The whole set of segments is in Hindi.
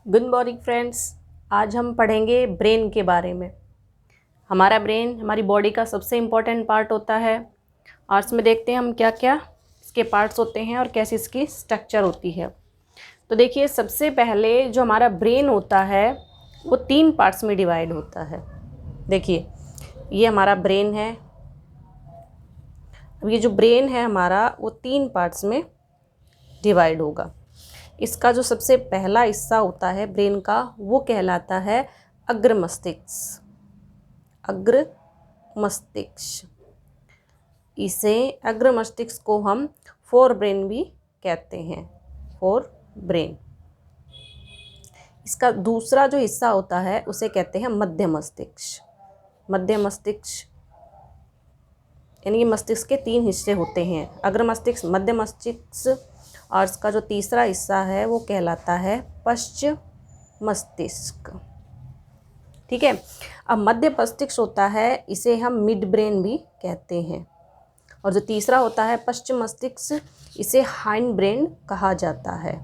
Good morning friends. आज हम पढ़ेंगे ब्रेन के बारे में। हमारा ब्रेन हमारी बॉडी का सबसे इम्पॉर्टेंट पार्ट होता है और इसमें देखते हैं हम क्या क्या इसके पार्ट्स होते हैं और कैसी इसकी स्ट्रक्चर होती है। तो देखिए, सबसे पहले जो हमारा ब्रेन होता है वो 3 पार्ट्स में डिवाइड होता है। देखिए, ये हमारा ब्रेन है। अब ये जो ब्रेन है हमारा वो 3 पार्ट्स में डिवाइड होगा। इसका जो सबसे पहला हिस्सा होता है ब्रेन का वो कहलाता है अग्र मस्तिष्क। अग्र मस्तिष्क, इसे अग्र मस्तिष्क को हम फोर ब्रेन भी कहते हैं। Fore brain. इसका दूसरा जो हिस्सा होता है उसे कहते हैं मध्य मस्तिष्क। मध्य मस्तिष्क यानी कि मस्तिष्क के 3 हिस्से होते हैं, अग्र मस्तिष्क, मध्य मस्तिष्क और इसका जो तीसरा हिस्सा है वो कहलाता है पश्च मस्तिष्क। ठीक है। अब मध्य मस्तिष्क होता है इसे हम मिड ब्रेन भी कहते हैं और जो तीसरा होता है पश्चिम मस्तिष्क इसे हाइंड ब्रेन कहा जाता है।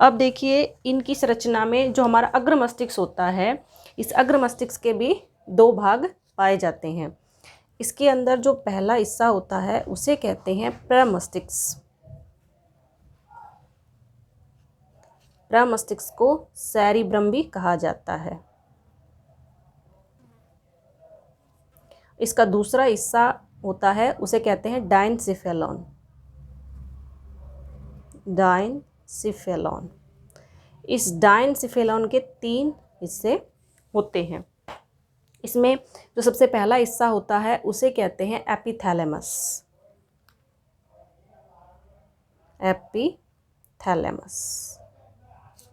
अब देखिए, इनकी संरचना में जो हमारा अग्र मस्तिष्क होता है, इस अग्र मस्तिष्क के भी 2 भाग पाए जाते हैं। इसके अंदर जो पहला हिस्सा होता है उसे कहते हैं प्रमस्तिष्क। प्रमस्तिष्क को सेरिब्रम भी कहा जाता है। इसका दूसरा हिस्सा होता है उसे कहते हैं डायनसिफेलॉन। डायनसिफेलॉन। इस डायनसिफेलॉन के 3 हिस्से होते हैं। इसमें जो सबसे पहला हिस्सा होता है उसे कहते हैं एपिथैलेमस। एपिथैलेमस।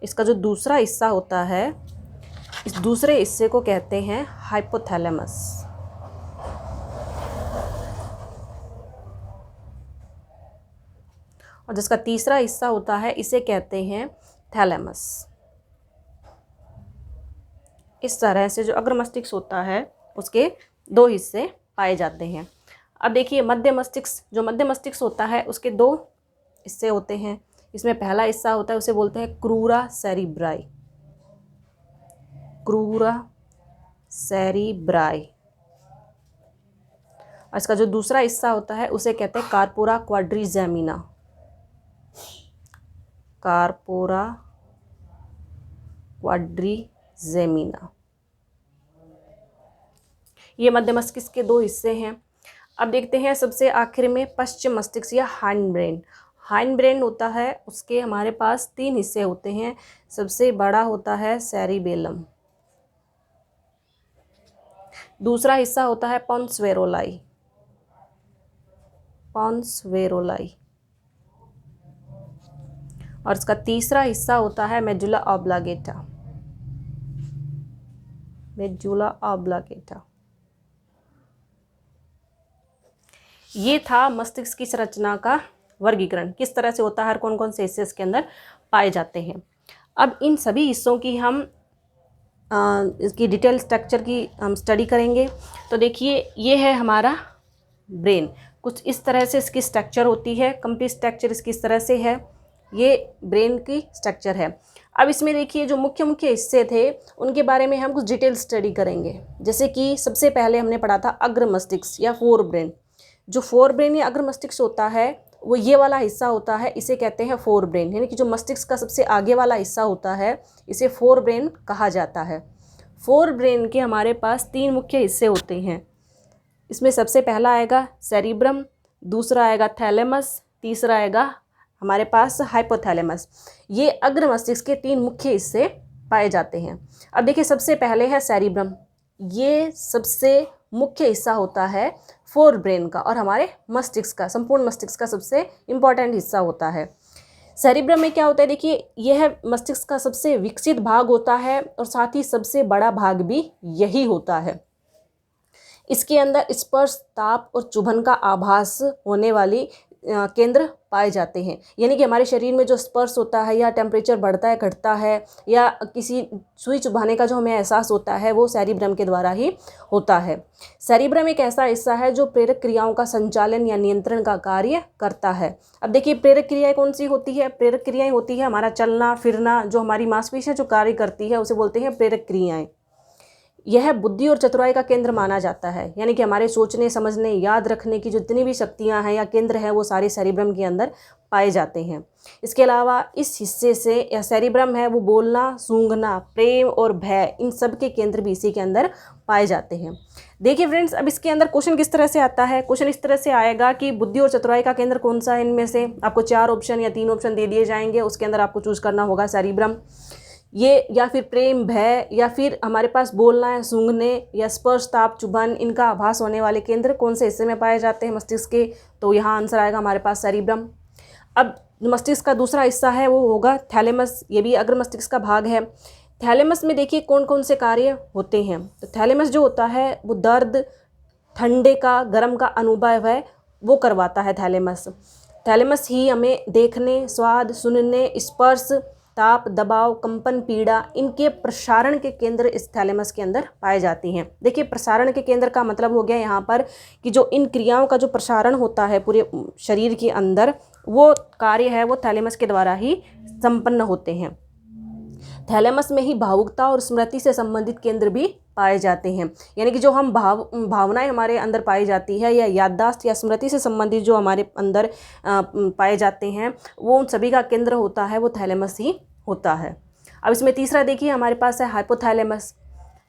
इसका जो दूसरा हिस्सा होता है, इस दूसरे हिस्से को कहते हैं हाइपोथैलेमस। और जिसका तीसरा हिस्सा होता है इसे कहते हैं थैलेमस। इस तरह से जो अग्र मस्तिष्क होता है उसके 2 हिस्से पाए जाते हैं। अब देखिए, मध्य मस्तिष्क, जो मध्य मस्तिष्क होता है उसके 2 हिस्से होते हैं। इसमें पहला हिस्सा होता है उसे बोलते हैं क्रूरा सेरिब्राई। क्रूरा सेरिब्राई। और इसका जो दूसरा हिस्सा होता है उसे कहते हैं कार्पोरा क्वाड्रिजेमिना। Corpora quadrigemina. ये मध्य मस्तिष्क के 2 हिस्से हैं। अब देखते हैं सबसे आखिर में पश्चिम मस्तिष्क या हाइंड ब्रेन। हाइंड ब्रेन होता है, उसके हमारे पास 3 हिस्से होते हैं। सबसे बड़ा होता है सेरिबेलम। दूसरा हिस्सा होता है पोन्स वेरोलाई। पोन्स वेरोलाई। और इसका तीसरा हिस्सा होता है मेडुला ऑब्लांगेटा। Medulla oblongata. ये था मस्तिष्क की संरचना का वर्गीकरण, किस तरह से होता है, हर कौन कौन से हिस्से इसके अंदर पाए जाते हैं। अब इन सभी हिस्सों की हम इसकी डिटेल स्ट्रक्चर की हम स्टडी करेंगे। तो देखिए, ये है हमारा ब्रेन। कुछ इस तरह से इसकी स्ट्रक्चर होती है। कंप्लीट स्ट्रक्चर इसकी इस तरह से है। ये ब्रेन की स्ट्रक्चर है। अब इसमें देखिए, जो मुख्य मुख्य हिस्से थे उनके बारे में हम कुछ डिटेल स्टडी करेंगे। जैसे कि सबसे पहले हमने पढ़ा था अग्र मस्तिष्क या फोर ब्रेन। जो फोर ब्रेन या अग्र मस्तिष्क होता है वो ये वाला हिस्सा होता है, इसे कहते हैं फोर ब्रेन। यानी कि जो मस्तिष्क का सबसे आगे वाला हिस्सा होता है इसे फोर ब्रेन कहा जाता है। फोर ब्रेन के हमारे पास 3 मुख्य हिस्से होते हैं। इसमें सबसे पहला आएगा सेरिब्रम, दूसरा आएगा थैलेमस, तीसरा आएगा हमारे पास हाइपोथैलेमस। ये अग्र मस्तिष्क के 3 मुख्य हिस्से पाए जाते हैं। अब देखिए, सबसे पहले है सेरिब्रम। ये सबसे मुख्य हिस्सा होता है फोर ब्रेन का और हमारे मस्तिष्क का, संपूर्ण मस्तिष्क का सबसे इम्पॉर्टेंट हिस्सा होता है। सेरिब्रम में क्या होता है, देखिए, यह मस्तिष्क का सबसे विकसित भाग होता है और साथ ही सबसे बड़ा भाग भी यही होता है। इसके अंदर स्पर्श, ताप और चुभन का आभास होने वाली केंद्र पाए जाते हैं। यानी कि हमारे शरीर में जो स्पर्श होता है या टेम्परेचर बढ़ता है घटता है या किसी सुई चुभाने का जो हमें एहसास होता है वो सेरिब्रम के द्वारा ही होता है। सेरिब्रम एक ऐसा हिस्सा है जो प्रेरक क्रियाओं का संचालन या नियंत्रण का कार्य करता है। अब देखिए प्रेरक क्रियाएं कौन सी होती है? प्रेरक क्रियाएं होती है हमारा चलना फिरना, जो हमारी मांसपेशियां जो कार्य करती है उसे बोलते हैं प्रेरक क्रियाएं। यह बुद्धि और चतुराई का केंद्र माना जाता है, यानी कि हमारे सोचने समझने याद रखने की जितनी भी शक्तियां हैं या केंद्र हैं वो सारे सेरिब्रम के अंदर पाए जाते हैं। इसके अलावा इस हिस्से से यह सेरिब्रम है वो बोलना सूंघना प्रेम और भय इन सब के केंद्र भी इसी के अंदर पाए जाते हैं। देखिए फ्रेंड्स, अब इसके अंदर क्वेश्चन किस तरह से आता है। क्वेश्चन इस तरह से आएगा कि बुद्धि और चतुराई का केंद्र कौन सा है इनमें से। आपको 4 ऑप्शन या 3 ऑप्शन दे दिए जाएंगे, उसके अंदर आपको चूज करना होगा सेरिब्रम, ये या फिर प्रेम भय या फिर हमारे पास बोलना है सूंघने या स्पर्श ताप चुभन इनका आभास होने वाले केंद्र कौन से हिस्से में पाए जाते हैं मस्तिष्क के। तो यहाँ आंसर आएगा हमारे पास सेरिब्रम। अब मस्तिष्क का दूसरा हिस्सा है वो होगा थैलेमस, ये भी अग्र मस्तिष्क का भाग है। थैलेमस में देखिए कौन कौन से कार्य होते हैं। तो थैलेमस जो होता है वो दर्द ठंडे का गर्म का अनुभव है वो करवाता है थैलेमस। थैलेमस ही हमें देखने स्वाद सुनने स्पर्श ताप दबाव कंपन पीड़ा इनके प्रसारण के केंद्र इस थैलेमस के अंदर पाए जाती हैं। देखिए प्रसारण के केंद्र का मतलब हो गया यहाँ पर कि जो इन क्रियाओं का जो प्रसारण होता है पूरे शरीर के अंदर वो कार्य है वो थैलेमस के द्वारा ही संपन्न होते हैं। थैलेमस में ही भावुकता और स्मृति से संबंधित केंद्र भी पाए जाते हैं, यानी कि जो हम भावनाएं हमारे अंदर पाई जाती है या याददाश्त या स्मृति से संबंधित जो हमारे अंदर पाए जाते हैं वो उन सभी का केंद्र होता है वो थैलेमस ही होता है। अब इसमें तीसरा देखिए हमारे पास है हाइपोथैलेमस।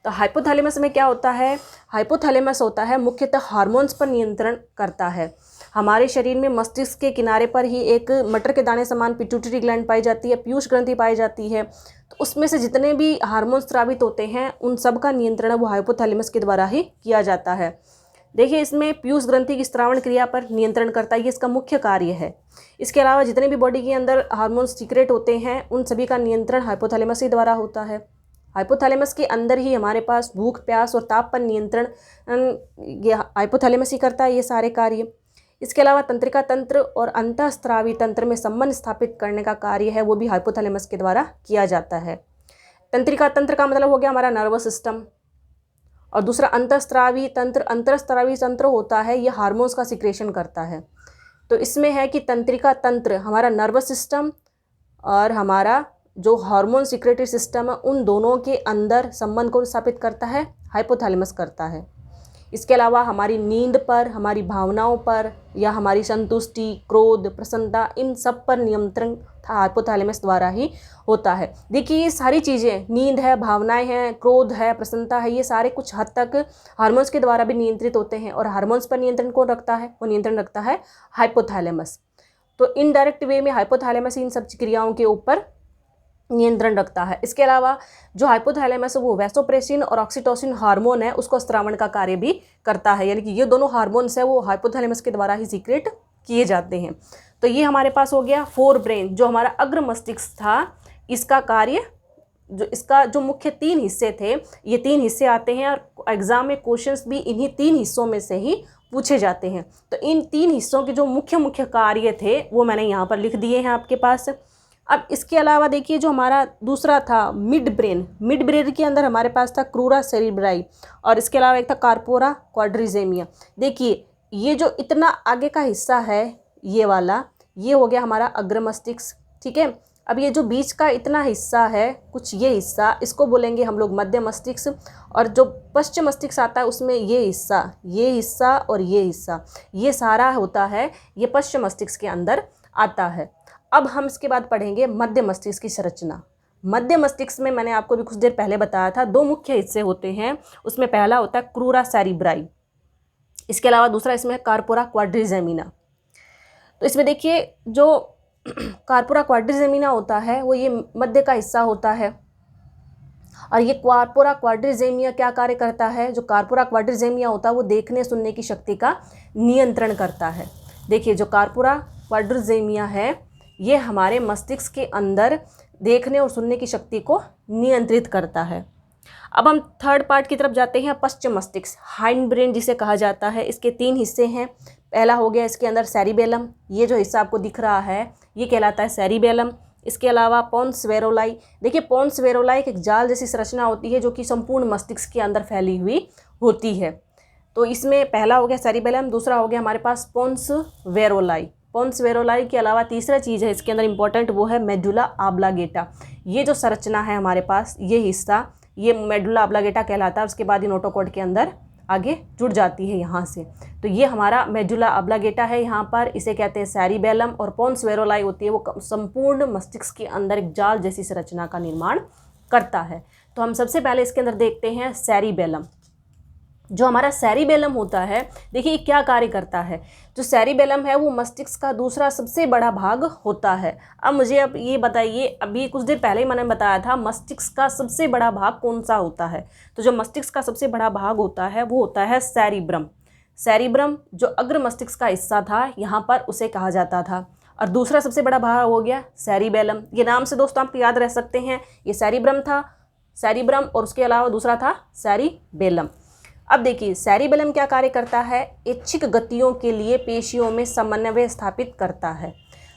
तो हाइपोथैलेमस में क्या होता है? हाइपोथैलेमस होता है मुख्यतः हार्मोन्स पर नियंत्रण करता है। हमारे शरीर में मस्तिष्क के किनारे पर ही एक मटर के दाने समान पिट्यूटरी ग्लैंड पाई जाती है, पीयूष ग्रंथि पाई जाती है। तो उसमें से जितने भी हार्मोन्स स्रावित होते हैं उन सब का नियंत्रण वो हाइपोथैलेमस के द्वारा ही किया जाता है। देखिए इसमें पीयूष ग्रंथि की स्रावण क्रिया पर नियंत्रण करता है, ये इसका मुख्य कार्य है। इसके अलावा जितने भी बॉडी के अंदर हार्मोन्स सीक्रेट होते हैं उन सभी का नियंत्रण हाइपोथैलेमस के द्वारा होता है। हाइपोथैलेमस के अंदर ही हमारे पास भूख प्यास और ताप पर नियंत्रण ये हाइपोथैलेमस ही करता है ये सारे कार्य। इसके अलावा तंत्रिका तंत्र और अंतःस्रावी तंत्र में संबंध स्थापित करने का कार्य है वो भी हाइपोथैलेमस के द्वारा किया जाता है। तंत्रिका तंत्र का मतलब हो गया हमारा नर्वस सिस्टम, और दूसरा अंतःस्रावी तंत्र। अंतःस्रावी तंत्र होता है ये हार्मोन्स का सिक्रेशन करता है। तो इसमें है कि तंत्रिका तंत्र हमारा नर्वस सिस्टम और हमारा जो हार्मोन सिक्रेटरी सिस्टम है उन दोनों के अंदर संबंध को स्थापित करता है हाइपोथैलेमस करता है। इसके अलावा हमारी नींद पर हमारी भावनाओं पर या हमारी संतुष्टि क्रोध प्रसन्नता इन सब पर नियंत्रण हाइपोथैलेमस द्वारा ही होता है। देखिए ये सारी चीज़ें नींद है भावनाएं हैं क्रोध है प्रसन्नता है ये सारे कुछ हद तक हार्मोन्स के द्वारा भी नियंत्रित होते हैं। और हार्मोन्स पर नियंत्रण कौन रखता है? वो नियंत्रण रखता है हाइपोथैलेमस। तो इनडायरेक्ट वे में हाइपोथैलेमस इन सब क्रियाओं के ऊपर नियंत्रण रखता है। इसके अलावा जो हाइपोथैलेमस है वो वैसोप्रेसिन और ऑक्सीटोसिन हार्मोन है उसको स्रावण का कार्य भी करता है, यानी कि ये दोनों हार्मोन्स है वो हाइपोथैलेमस के द्वारा ही सीक्रेट किए जाते हैं। तो ये हमारे पास हो गया फोर ब्रेन जो हमारा अग्र मस्तिष्क था, इसका कार्य इसका जो मुख्य 3 हिस्से थे ये 3 हिस्से आते हैं और एग्जाम में क्वेश्चंस भी इन्हीं 3 हिस्सों में से ही पूछे जाते हैं। तो इन 3 हिस्सों के जो मुख्य कार्य थे वो मैंने यहाँ पर लिख दिए हैं आपके पास। अब इसके अलावा देखिए जो हमारा दूसरा था मिड ब्रेन के अंदर हमारे पास था क्रूरा सेरिब्राई और इसके अलावा एक था कार्पोरा क्वाड्रिजेमिया। देखिए ये जो इतना आगे का हिस्सा है ये वाला ये हो गया हमारा अग्र मस्तिष्क, ठीक है। अब ये जो बीच का इतना हिस्सा है कुछ ये हिस्सा इसको बोलेंगे हम लोग मध्य मस्तिष्क, और जो पश्चिम मस्तिष्क आता है उसमें ये हिस्सा और ये हिस्सा ये सारा होता है ये पश्चिम मस्तिष्क के अंदर आता है। अब हम इसके बाद पढ़ेंगे मध्य मस्तिष्क की संरचना। मध्य मस्तिष्क में मैंने आपको भी कुछ देर पहले बताया था 2 मुख्य हिस्से होते हैं, उसमें पहला होता है क्रूरा सेरिब्राई, इसके अलावा दूसरा इसमें है कार्पोरा क्वाड्रिजेमिना। तो इसमें देखिए जो कार्पोरा क्वाड्रिजेमिना होता है वो ये मध्य का हिस्सा होता है, और ये कार्पोरा क्वाड्रिजेमिया क्या कार्य करता है? जो कार्पोरा क्वाड्रिजेमिया होता है वो देखने सुनने की शक्ति का नियंत्रण करता है। देखिए जो कार्पोरा क्वाड्रिजेमिया है ये हमारे मस्तिष्क के अंदर देखने और सुनने की शक्ति को नियंत्रित करता है। अब हम थर्ड पार्ट की तरफ जाते हैं, पश्चिम मस्तिष्क हाइंड ब्रेन जिसे कहा जाता है। इसके 3 हिस्से हैं, पहला हो गया इसके अंदर सेरिबेलम, ये जो हिस्सा आपको दिख रहा है ये कहलाता है सेरिबेलम। इसके अलावा पोन्स वेरोलाई, देखिए पोन्स वेरोलाई एक जाल जैसी संरचना होती है जो कि संपूर्ण मस्तिष्क के अंदर फैली हुई होती है। तो इसमें पहला हो गया सेरिबेलम, दूसरा हो गया हमारे पास पोन्स वेरोलाई। पोन्स वेरोलाई के अलावा तीसरा चीज़ है इसके अंदर इम्पॉर्टेंट, वो है मेडुला ऑब्लांगेटा। ये जो संरचना है हमारे पास, ये हिस्सा, ये मेडुला ऑब्लांगेटा कहलाता है। उसके बाद ये नोटोकॉर्ड के अंदर आगे जुड़ जाती है यहाँ से। तो ये हमारा मेडुला ऑब्लांगेटा है यहाँ पर, इसे कहते हैं सेरिबेलम। और पोन्स वेरोलाई होती है वो संपूर्ण मस्तिष्क के अंदर एक जाल जैसी संरचना का निर्माण करता है। तो हम सबसे पहले इसके अंदर देखते हैं सेरिबेलम। जो हमारा सेरिबेलम होता है, देखिए क्या कार्य करता है। जो सेरिबेलम है वो मस्तिष्क का दूसरा सबसे बड़ा भाग होता है। अब मुझे अब ये बताइए, अभी कुछ देर पहले ही मैंने बताया था मस्तिष्क का सबसे बड़ा भाग कौन सा होता है। तो जो मस्तिष्क का सबसे बड़ा भाग होता है वो होता है सेरिब्रम। सेरिब्रम जो अग्र मस्तिष्क का हिस्सा था यहाँ पर, उसे कहा जाता था। और दूसरा सबसे बड़ा भाग हो गया सेरिबेलम। ये नाम से दोस्तों आपको याद रह सकते हैं, ये सेरिब्रम था, सेरिब्रम, और उसके अलावा दूसरा था सेरिबेलम। अब देखिए सेरिबेलम क्या कार्य करता है, ऐच्छिक गतियों के लिए पेशियों में समन्वय स्थापित करता है।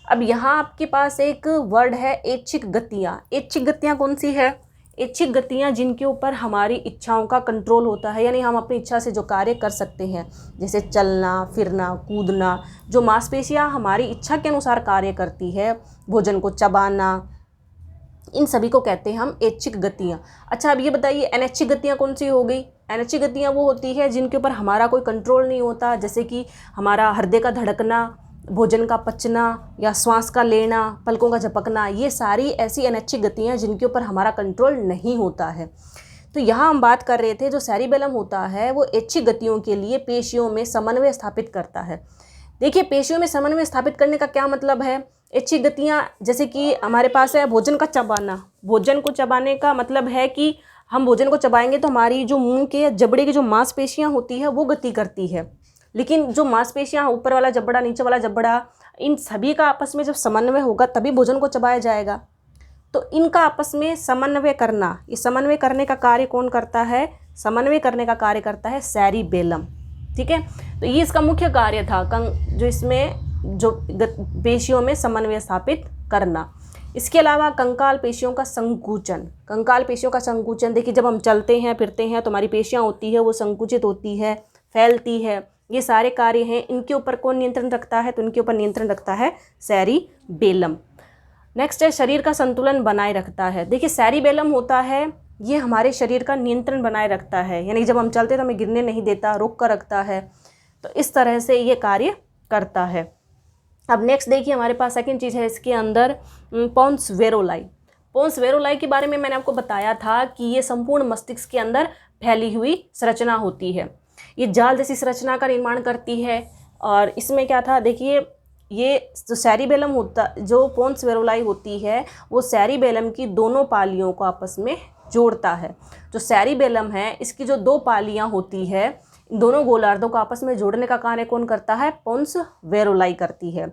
अब यहाँ आपके पास एक वर्ड है ऐच्छिक गतियाँ। ऐच्छिक गतियाँ कौन सी है, ऐच्छिक गतियाँ जिनके ऊपर हमारी इच्छाओं का कंट्रोल होता है, यानी हम अपनी इच्छा से जो कार्य कर सकते हैं, जैसे चलना फिरना कूदना। जो मांसपेशियाँ हमारी इच्छा के अनुसार कार्य करती है, भोजन को चबाना, इन सभी को कहते हैं हम ऐच्छिक गतियाँ। अच्छा अब ये बताइए अनैच्छिक गतियाँ कौन सी हो गई। अनैच्छिक गतियाँ वो होती है जिनके ऊपर हमारा कोई कंट्रोल नहीं होता, जैसे कि हमारा हृदय का धड़कना, भोजन का पचना या श्वास का लेना, पलकों का झपकना। ये सारी ऐसी अनैच्छिक गतियाँ जिनके ऊपर हमारा कंट्रोल नहीं होता है। तो यहाँ हम बात कर रहे थे जो सेरिबेलम होता है वो ऐच्छिक गतियों के लिए पेशियों में समन्वय स्थापित करता है। देखिए पेशियों में समन्वय स्थापित करने का क्या मतलब है। ऐच्छिक गतियाँ जैसे कि हमारे पास है भोजन का चबाना। भोजन को चबाने का मतलब है कि हम भोजन को चबाएंगे तो हमारी जो मुंह के जबड़े की जो मांसपेशियाँ होती है वो गति करती है। लेकिन जो मांसपेशियाँ ऊपर वाला जबड़ा नीचे वाला जबड़ा, इन सभी का आपस में जब समन्वय होगा तभी भोजन को चबाया जाएगा। तो इनका आपस में समन्वय करना, ये समन्वय करने का कार्य कौन करता है, समन्वय करने का कार्य करता है सेरिबेलम। ठीक है, तो ये इसका मुख्य कार्य था, जो इसमें जो पेशियों में समन्वय स्थापित करना। इसके अलावा कंकाल पेशियों का संकुचन। कंकाल पेशियों का संकुचन, देखिए जब हम चलते हैं फिरते हैं तो हमारी पेशियाँ होती है वो संकुचित होती है, फैलती है। ये सारे कार्य हैं, इनके ऊपर कौन नियंत्रण रखता है, तो इनके ऊपर नियंत्रण रखता है सेरिबेलम। नेक्स्ट है शरीर का संतुलन बनाए रखता है। देखिए सेरिबेलम होता है ये हमारे शरीर का नियंत्रण बनाए रखता है, यानी जब हम चलते तो हमें गिरने नहीं देता, रोक कर रखता है। तो इस तरह से ये कार्य करता है। अब नेक्स्ट देखिए हमारे पास सेकंड चीज़ है इसके अंदर पोन्स वेरोलाई। पोन्स वेरोलाई के बारे में मैंने आपको बताया था कि ये संपूर्ण मस्तिष्क के अंदर फैली हुई संरचना होती है। ये जाल जैसी संरचना का निर्माण करती है। और इसमें क्या था, देखिए ये जो सेरिबेलम होता, जो पोन्स वेरोलाई होती है वो सेरिबेलम की दोनों पालियों को आपस में जोड़ता है। जो सेरिबेलम है इसकी जो दो पालियाँ होती है, दोनों गोलार्धों को आपस में जोड़ने का कार्य कौन करता है, पोन्स वेरोलाई करती है।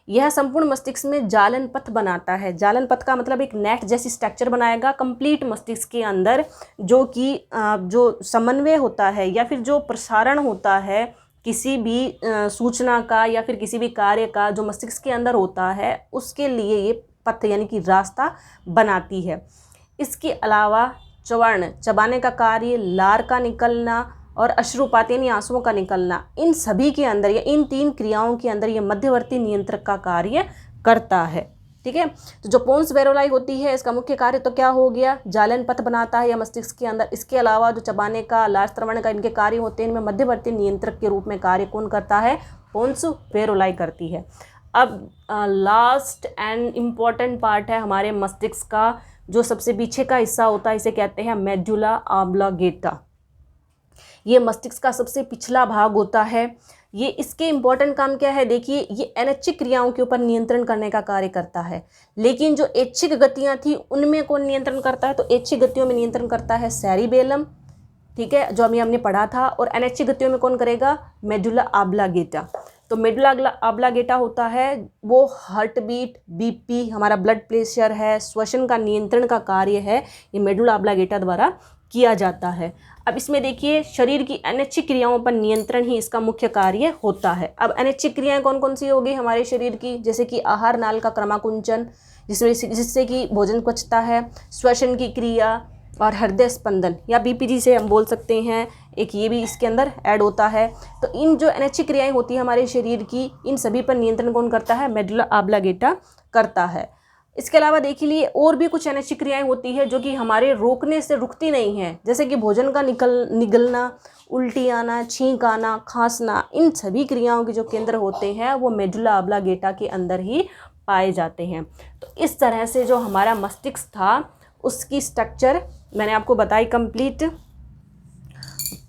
यह संपूर्ण मस्तिष्क में जालन पथ बनाता है। जालन पथ का मतलब एक नेट जैसी स्ट्रक्चर बनाएगा कंप्लीट मस्तिष्क के अंदर, जो कि जो समन्वय होता है या फिर जो प्रसारण होता है किसी भी सूचना का या फिर किसी भी कार्य का जो मस्तिष्क के अंदर होता है, उसके लिए ये पथ यानी कि रास्ता बनाती है। इसके अलावा च्वर्ण, चबाने का कार्य, लार का निकलना और अश्रुपात यानी आंसुओं का निकलना, इन सभी के अंदर या इन तीन क्रियाओं के अंदर ये मध्यवर्ती नियंत्रक का कार्य करता है। ठीक है, तो जो पोन्स वेरोलाई होती है इसका मुख्य कार्य तो क्या हो गया, जालन पथ बनाता है या मस्तिष्क के अंदर। इसके अलावा जो चबाने का, लार स्रवण का, इनके कार्य होते हैं, इनमें मध्यवर्ती नियंत्रक के रूप में कार्य कौन करता है, पोन्स वेरोलाई करती है। अब लास्ट एंड इम्पॉर्टेंट पार्ट है हमारे मस्तिष्क का, जो सबसे पीछे का हिस्सा होता है, इसे कहते हैं मेडुला ऑब्लांगेटा। ये मस्तिष्क का सबसे पिछला भाग होता है। ये इसके इम्पोर्टेंट काम क्या है, देखिए ये अनैच्छिक क्रियाओं के ऊपर नियंत्रण करने का कार्य करता है। लेकिन जो ऐच्छिक गतियाँ थी उनमें कौन नियंत्रण करता है, तो ऐच्छिक गतियों में नियंत्रण करता है सेरिबेलम। ठीक है, जो अभी हमने पढ़ा था। और अनैच्छिक गतियों में कौन करेगा, मेडुला ऑब्लांगेटा। तो मेडुला ऑब्लांगेटा होता है वो हार्ट बीट, बीपी, हमारा ब्लड प्रेशर है, श्वसन का नियंत्रण का कार्य है, ये मेडुला ऑब्लांगेटा द्वारा किया जाता है। अब इसमें देखिए शरीर की अनैच्छिक क्रियाओं पर नियंत्रण ही इसका मुख्य कार्य होता है। अब अनैच्छिक क्रियाएं कौन कौन सी होगी हमारे शरीर की, जैसे कि आहार नाल का क्रमाकुंचन जिससे कि भोजन पचता है, श्वसन की क्रिया और हृदय स्पंदन या बीपी से हम बोल सकते हैं, एक ये भी इसके अंदर ऐड होता है। तो इन जो अनैच्छिक क्रियाएं होती है हमारे शरीर की, इन सभी पर नियंत्रण कौन करता है, मेडुला ऑब्लांगेटा करता है। इसके अलावा देखिए लिए और भी कुछ अनैच्छिक क्रियाएं होती है जो कि हमारे रोकने से रुकती नहीं है, जैसे कि भोजन का निगलना, उल्टी आना, छींक आना, खांसना, इन सभी क्रियाओं के जो केंद्र होते हैं वो मेडुला ऑब्लांगेटा के अंदर ही पाए जाते हैं। तो इस तरह से जो हमारा मस्तिष्क था उसकी स्ट्रक्चर मैंने आपको बताई कंप्लीट।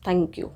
Thank you.